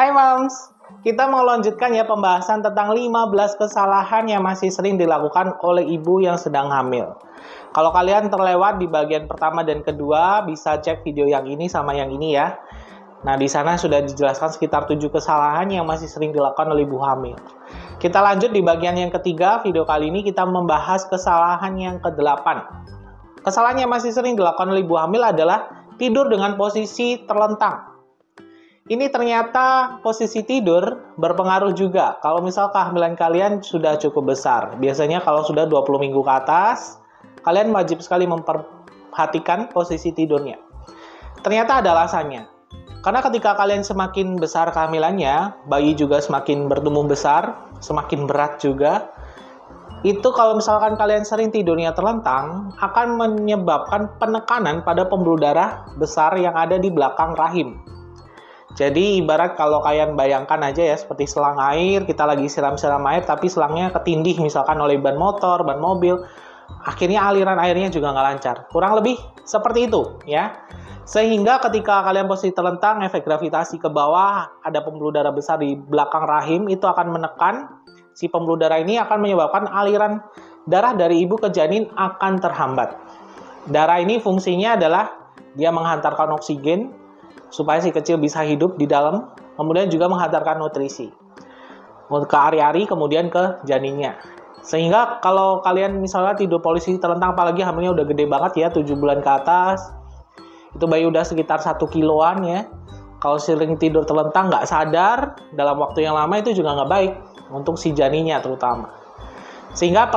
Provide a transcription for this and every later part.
Hai Moms, kita mau lanjutkan ya pembahasan tentang 15 kesalahan yang masih sering dilakukan oleh ibu yang sedang hamil. Kalau kalian terlewat di bagian pertama dan kedua, bisa cek video yang ini sama yang ini ya. Nah, di sana sudah dijelaskan sekitar 7 kesalahan yang masih sering dilakukan oleh ibu hamil. Kita lanjut di bagian yang ketiga, video kali ini kita membahas kesalahan yang ke-8. Kesalahan yang masih sering dilakukan oleh ibu hamil adalah tidur dengan posisi terlentang. Ini ternyata posisi tidur berpengaruh juga. Kalau misal kehamilan kalian sudah cukup besar, biasanya kalau sudah 20 minggu ke atas, kalian wajib sekali memperhatikan posisi tidurnya. Ternyata ada alasannya. Karena ketika kalian semakin besar kehamilannya, bayi juga semakin bertumbuh besar, semakin berat juga. Itu kalau misalkan kalian sering tidurnya terlentang, akan menyebabkan penekanan pada pembuluh darah besar yang ada di belakang rahim. Jadi ibarat kalau kalian bayangkan aja ya, seperti selang air, kita lagi siram-siram air, tapi selangnya ketindih misalkan oleh ban motor, ban mobil, akhirnya aliran airnya juga nggak lancar. Kurang lebih seperti itu ya. Sehingga ketika kalian posisi terlentang, efek gravitasi ke bawah, ada pembuluh darah besar di belakang rahim, itu akan menekan, si pembuluh darah ini akan menyebabkan aliran darah dari ibu ke janin akan terhambat. Darah ini fungsinya adalah dia menghantarkan oksigen, supaya si kecil bisa hidup di dalam, kemudian juga menghantarkan nutrisi ke ari-ari, kemudian ke janinnya. Sehingga kalau kalian misalnya tidur posisi terlentang, apalagi hamilnya udah gede banget ya, 7 bulan ke atas, itu bayi udah sekitar 1 kiloan ya. Kalau sering tidur terlentang nggak sadar, dalam waktu yang lama itu juga nggak baik untuk si janinnya terutama. Sehingga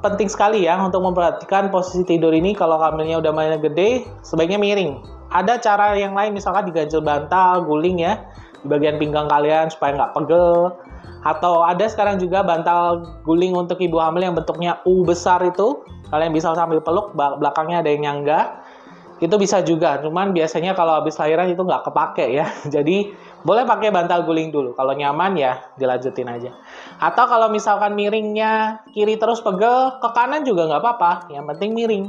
penting sekali ya untuk memperhatikan posisi tidur ini. Kalau hamilnya udah mainnya gede, sebaiknya miring. Ada cara yang lain, misalkan diganjel bantal, guling ya, di bagian pinggang kalian supaya nggak pegel. Atau ada sekarang juga bantal guling untuk ibu hamil yang bentuknya U besar itu. Kalian bisa sambil peluk, belakangnya ada yang nyangga. Itu bisa juga, cuman biasanya kalau habis lahiran itu nggak kepake ya. Jadi boleh pakai bantal guling dulu. Kalau nyaman ya dilanjutin aja. Atau kalau misalkan miringnya kiri terus pegel, ke kanan juga nggak apa-apa. Yang penting miring.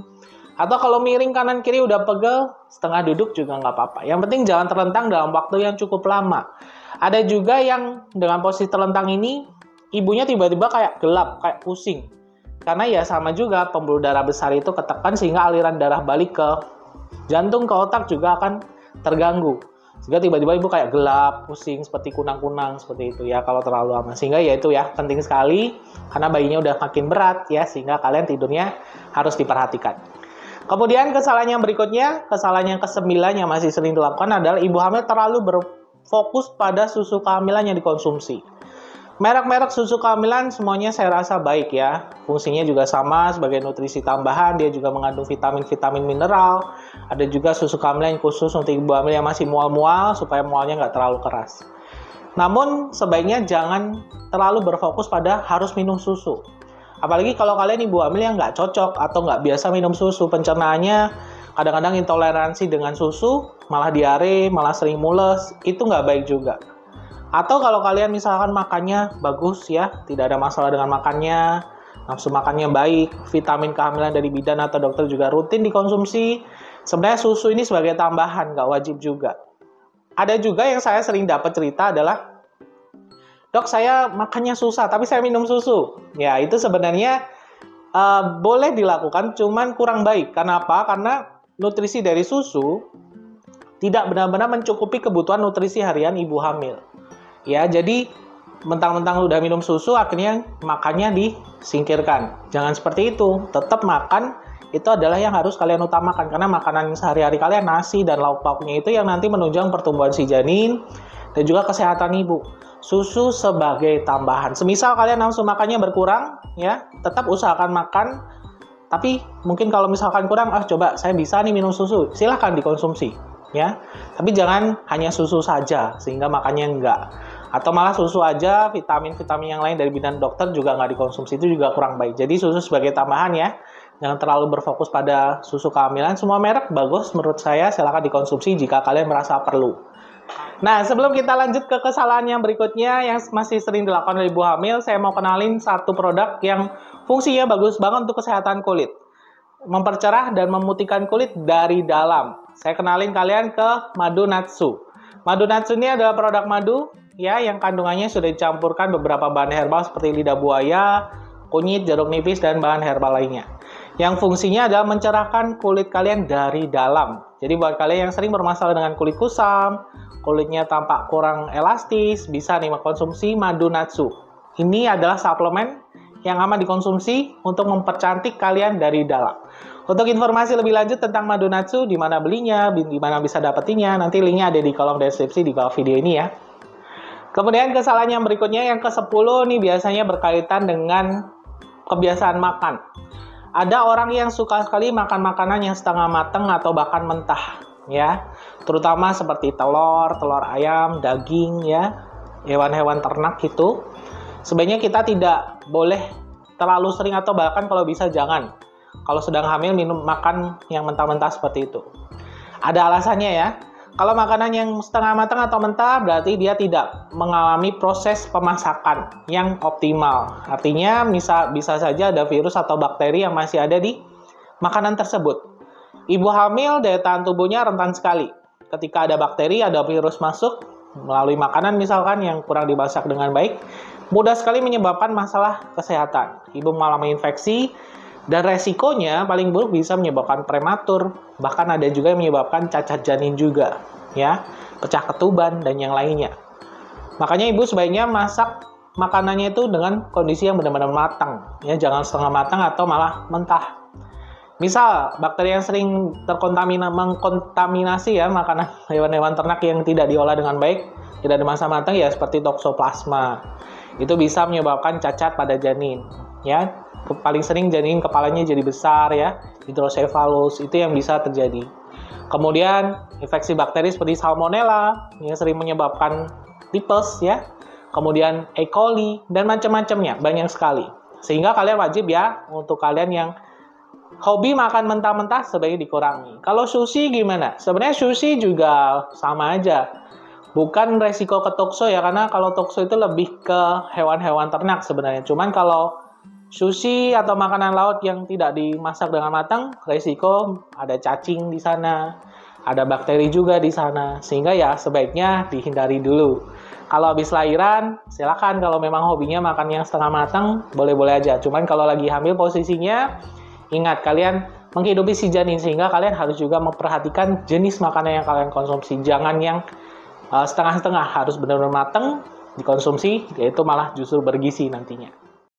Atau kalau miring kanan kiri udah pegel, setengah duduk juga nggak apa-apa. Yang penting jangan terlentang dalam waktu yang cukup lama. Ada juga yang dengan posisi terlentang ini, ibunya tiba-tiba kayak gelap, kayak pusing. Karena ya sama juga, pembuluh darah besar itu ketekan sehingga aliran darah balik ke jantung, ke otak juga akan terganggu. Sehingga tiba-tiba ibu kayak gelap, pusing, seperti kunang-kunang, seperti itu ya kalau terlalu lama. Sehingga ya itu ya, penting sekali, karena bayinya udah makin berat ya, sehingga kalian tidurnya harus diperhatikan. Kemudian kesalahan yang berikutnya, kesalahan yang ke-9 yang masih sering dilakukan adalah ibu hamil terlalu berfokus pada susu kehamilan yang dikonsumsi. Merek-merek susu kehamilan semuanya saya rasa baik ya. Fungsinya juga sama sebagai nutrisi tambahan, dia juga mengandung vitamin-vitamin mineral. Ada juga susu kehamilan yang khusus untuk ibu hamil yang masih mual-mual, supaya mualnya nggak terlalu keras. Namun sebaiknya jangan terlalu berfokus pada harus minum susu. Apalagi kalau kalian ibu hamil yang nggak cocok atau nggak biasa minum susu, pencernaannya kadang-kadang intoleransi dengan susu, malah diare, malah sering mules, itu nggak baik juga. Atau kalau kalian misalkan makannya bagus ya, tidak ada masalah dengan makannya, nafsu makannya baik, vitamin kehamilan dari bidan atau dokter juga rutin dikonsumsi, sebenarnya susu ini sebagai tambahan, nggak wajib juga. Ada juga yang saya sering dapat cerita adalah, dok, saya makannya susah, tapi saya minum susu. Ya, itu sebenarnya boleh dilakukan, cuman kurang baik. Kenapa? Karena nutrisi dari susu tidak benar-benar mencukupi kebutuhan nutrisi harian ibu hamil. Ya, jadi mentang-mentang udah minum susu, akhirnya makannya disingkirkan. Jangan seperti itu. Tetap makan, itu adalah yang harus kalian utamakan. Karena makanan sehari-hari kalian, nasi dan lauk pauknya itu yang nanti menunjang pertumbuhan si janin dan juga kesehatan ibu. Susu sebagai tambahan. Semisal kalian nafsu makannya berkurang, ya, tetap usahakan makan. Tapi mungkin kalau misalkan kurang, coba saya bisa nih minum susu. Silahkan dikonsumsi, ya. Tapi jangan hanya susu saja, sehingga makannya enggak. Atau malah susu aja, vitamin-vitamin yang lain dari bidan dokter juga nggak dikonsumsi, itu juga kurang baik. Jadi susu sebagai tambahan ya. Jangan terlalu berfokus pada susu kehamilan. Semua merek bagus menurut saya, silahkan dikonsumsi jika kalian merasa perlu. Nah, sebelum kita lanjut ke kesalahan yang berikutnya yang masih sering dilakukan oleh ibu hamil, saya mau kenalin satu produk yang fungsinya bagus banget untuk kesehatan kulit. Mempercerah dan memutihkan kulit dari dalam. Saya kenalin kalian ke Madu Natsu. Madu Natsu ini adalah produk madu ya yang kandungannya sudah dicampurkan beberapa bahan herbal seperti lidah buaya, kunyit, jeruk nipis, dan bahan herbal lainnya. Yang fungsinya adalah mencerahkan kulit kalian dari dalam. Jadi buat kalian yang sering bermasalah dengan kulit kusam, kulitnya tampak kurang elastis, bisa nih mengkonsumsi madu natsu. Ini adalah suplemen yang aman dikonsumsi untuk mempercantik kalian dari dalam. Untuk informasi lebih lanjut tentang madu natsu, di mana belinya, di mana bisa dapetinnya, nanti linknya ada di kolom deskripsi di bawah video ini ya. Kemudian kesalahan yang berikutnya, yang ke-10 nih biasanya berkaitan dengan kebiasaan makan. Ada orang yang suka sekali makan makanan yang setengah matang atau bahkan mentah, ya. Terutama seperti telur, telur ayam, daging, ya, hewan-hewan ternak itu. Sebaiknya kita tidak boleh terlalu sering atau bahkan kalau bisa jangan. Kalau sedang hamil makan yang mentah-mentah seperti itu. Ada alasannya ya. Kalau makanan yang setengah matang atau mentah berarti dia tidak mengalami proses pemasakan yang optimal. Artinya bisa saja ada virus atau bakteri yang masih ada di makanan tersebut. Ibu hamil daya tahan tubuhnya rentan sekali. Ketika ada bakteri, ada virus masuk melalui makanan misalkan yang kurang dimasak dengan baik, mudah sekali menyebabkan masalah kesehatan. Ibu mengalami infeksi, dan resikonya paling buruk bisa menyebabkan prematur, bahkan ada juga yang menyebabkan cacat janin juga, ya, pecah ketuban, dan yang lainnya. Makanya ibu sebaiknya masak makanannya itu dengan kondisi yang benar-benar matang, ya, jangan setengah matang atau malah mentah. Misal, bakteri yang sering mengkontaminasi ya makanan hewan-hewan ternak yang tidak diolah dengan baik, tidak dimasak matang ya seperti toksoplasma. Itu bisa menyebabkan cacat pada janin, ya. Paling sering janin kepalanya jadi besar ya, hidrosefalus, itu yang bisa terjadi. Kemudian infeksi bakteri seperti salmonella yang sering menyebabkan tipes ya. Kemudian E. coli dan macam-macamnya, banyak sekali. Sehingga kalian wajib ya, untuk kalian yang hobi makan mentah-mentah sebaiknya dikurangi. Kalau sushi gimana? Sebenarnya sushi juga sama aja. Bukan resiko ke tokso ya, karena kalau tokso itu lebih ke hewan-hewan ternak sebenarnya. Cuman kalau sushi atau makanan laut yang tidak dimasak dengan matang, resiko ada cacing di sana, ada bakteri juga di sana. Sehingga ya sebaiknya dihindari dulu. Kalau habis lahiran, silakan kalau memang hobinya makan yang setengah matang, boleh-boleh aja. Cuman kalau lagi hamil posisinya, ingat kalian menghidupi si janin, sehingga kalian harus juga memperhatikan jenis makanan yang kalian konsumsi. Jangan yang setengah-setengah, harus benar-benar matang dikonsumsi, yaitu malah justru bergizi nantinya.